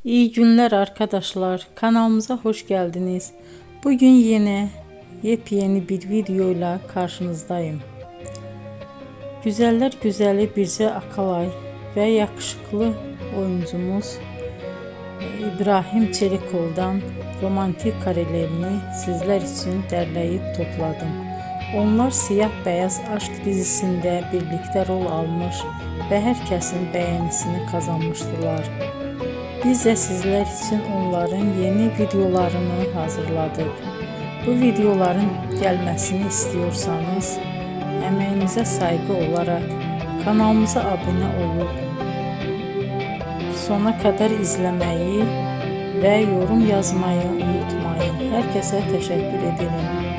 İyi günler arkadaşlar. Kanalımıza hoş geldiniz. Bugün yine yepyeni bir videoyla karşınızdayım. Güzeller güzeli Bircə Akalay ve yakışıklı oyuncumuz İbrahim Çelikov'dan romantik karelerini sizler için derleyip topladım. Onlar Siyah Beyaz Aşk dizisinde birlikte rol almış ve herkesin beğenisini kazanmıştılar. Biz de sizler için onların yeni videolarını hazırladık. Bu videoların gelmesini istiyorsanız emeğinize saygı olarak kanalımıza abone olup sona kadar izlemeyi ve yorum yazmayı unutmayın. Herkese teşekkür ederim.